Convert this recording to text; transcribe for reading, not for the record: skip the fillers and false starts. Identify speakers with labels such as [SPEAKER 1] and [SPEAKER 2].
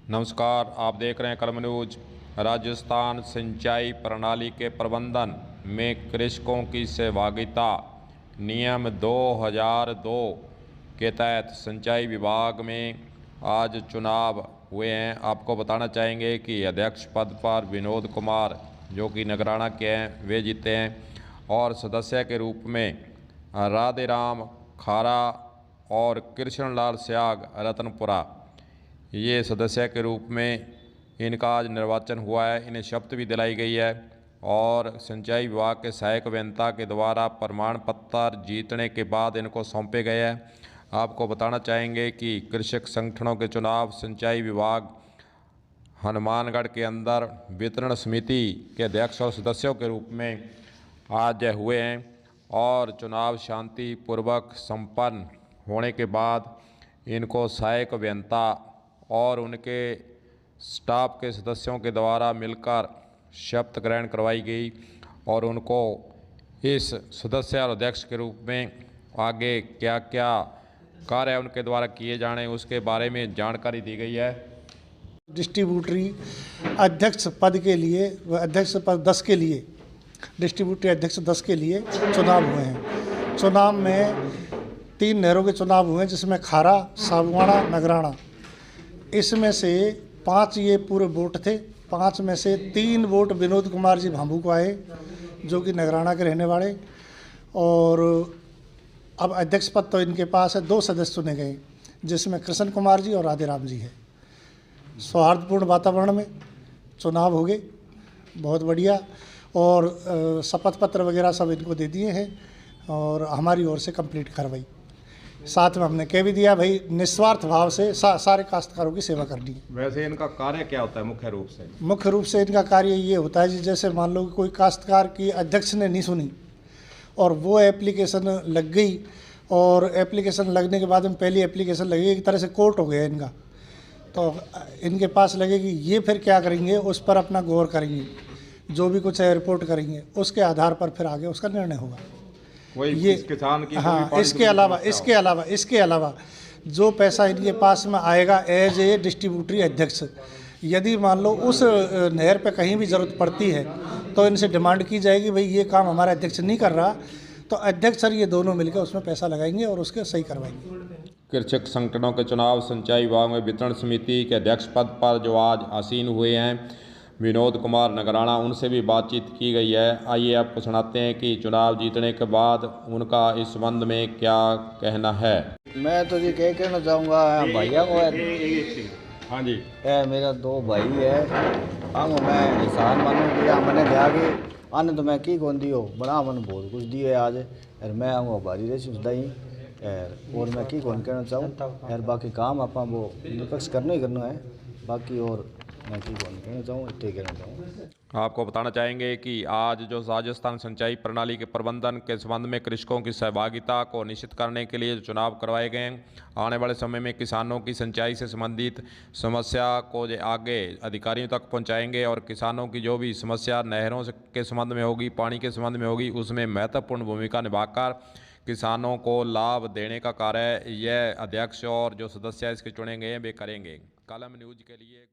[SPEAKER 1] नमस्कार, आप देख रहे हैं कलम न्यूज। राजस्थान सिंचाई प्रणाली के प्रबंधन में कृषकों की सहभागिता नियम 2002 के तहत सिंचाई विभाग में आज चुनाव हुए हैं। आपको बताना चाहेंगे कि अध्यक्ष पद पर विनोद कुमार जो कि नगराना के हैं वे जीते हैं और सदस्य के रूप में राधेराम खारा और कृष्णलाल स्याग रतनपुरा ये सदस्य के रूप में इनका आज निर्वाचन हुआ है। इन्हें शपथ भी दिलाई गई है और सिंचाई विभाग के सहायक अभियंता के द्वारा प्रमाण पत्र जीतने के बाद इनको सौंपे गए हैं। आपको बताना चाहेंगे कि कृषक संगठनों के चुनाव सिंचाई विभाग हनुमानगढ़ के अंदर वितरण समिति के अध्यक्ष और सदस्यों के रूप में आज हुए हैं और चुनाव शांतिपूर्वक संपन्न होने के बाद इनको सहायक अभियंता और उनके स्टाफ के सदस्यों के द्वारा मिलकर शपथ ग्रहण करवाई गई और उनको इस सदस्य और अध्यक्ष के रूप में आगे क्या क्या कार्य उनके द्वारा किए जाने उसके बारे में जानकारी दी गई है।
[SPEAKER 2] डिस्ट्रीब्यूटरी अध्यक्ष पद के लिए अध्यक्ष पद 10 के लिए डिस्ट्रीब्यूटरी अध्यक्ष 10 के लिए चुनाव हुए हैं। चुनाव में 3 नहरों के चुनाव हुए हैं जिसमें खारा, साबुआना, नगराना। इसमें से 5 ये पूरे वोट थे। 5 में से 3 वोट विनोद कुमार जी भांबू को आए जो कि नगराना के रहने वाले। और अब अध्यक्ष पद तो इनके पास है। 2 सदस्य चुने गए जिसमें कृष्ण कुमार जी और राधेराम जी है। सौहार्दपूर्ण वातावरण में चुनाव हो गए, बहुत बढ़िया। और शपथ पत्र वगैरह सब इनको दे दिए हैं और हमारी ओर से कंप्लीट करवाई। साथ में हमने कह भी दिया भाई निस्वार्थ भाव से सारे काश्तकारों की सेवा करनी है।
[SPEAKER 1] वैसे इनका कार्य क्या होता है मुख्य रूप से?
[SPEAKER 2] मुख्य रूप से इनका कार्य ये होता है जी, जैसे मान लो कि कोई काश्तकार की अध्यक्ष ने नहीं सुनी और वो एप्लीकेशन लग गई और एप्लीकेशन लगने के बाद में पहली एप्लीकेशन लगेगी, एक तरह से कोर्ट हो गया इनका, तो इनके पास लगेगी। ये फिर क्या करेंगे, उस पर अपना गौर करेंगे, जो भी कुछ है रिपोर्ट करेंगे, उसके आधार पर फिर आगे उसका निर्णय होगा।
[SPEAKER 1] ये किसान की
[SPEAKER 2] हाँ, इसके अलावा जो पैसा इनके पास में आएगा एज ए डिस्ट्रीब्यूटरी अध्यक्ष, यदि मान लो उस नहर पे कहीं भी ज़रूरत पड़ती है तो इनसे डिमांड की जाएगी भाई ये काम हमारा अध्यक्ष नहीं कर रहा, तो अध्यक्ष सर ये दोनों मिलकर उसमें पैसा लगाएंगे और उसके सही करवाएंगे।
[SPEAKER 1] कृषक संगठनों के चुनाव सिंचाई विभाग में वितरण समिति के अध्यक्ष पद पर जो आज आसीन हुए हैं विनोद कुमार नगराना, उनसे भी बातचीत की गई है। आइए आपको सुनाते हैं कि चुनाव जीतने के बाद उनका इस संबंध में क्या कहना है।
[SPEAKER 3] मैं तो जी क्या कहना चाहूँगा भैया को
[SPEAKER 1] हाँ जी,
[SPEAKER 3] मेरा 2 भाई है। हम मैं किसान मानू दिया मैंने जाके आने तो मैं की कौन दियो बना मन बहुत कुछ दिए आज यार मैं आऊँगा भारी रही उसदा ही यार और मैं की कौन कहना चाहूँ यार बाकी काम आप वो निष्पक्ष करना ही करना है बाकी और मैं की कौन कहना चाहूँ इतने कहना चाहूँ।
[SPEAKER 1] आपको बताना चाहेंगे कि आज जो राजस्थान सिंचाई प्रणाली के प्रबंधन के संबंध में कृषकों की सहभागिता को निश्चित करने के लिए चुनाव करवाए गए हैं। आने वाले समय में किसानों की सिंचाई से संबंधित समस्या को आगे अधिकारियों तक पहुंचाएंगे और किसानों की जो भी समस्या नहरों के संबंध में होगी, पानी के संबंध में होगी, उसमें महत्वपूर्ण भूमिका निभाकर किसानों को लाभ देने का कार्य यह अध्यक्ष और जो सदस्य इसके चुने गए हैं वे करेंगे। कलम न्यूज के लिए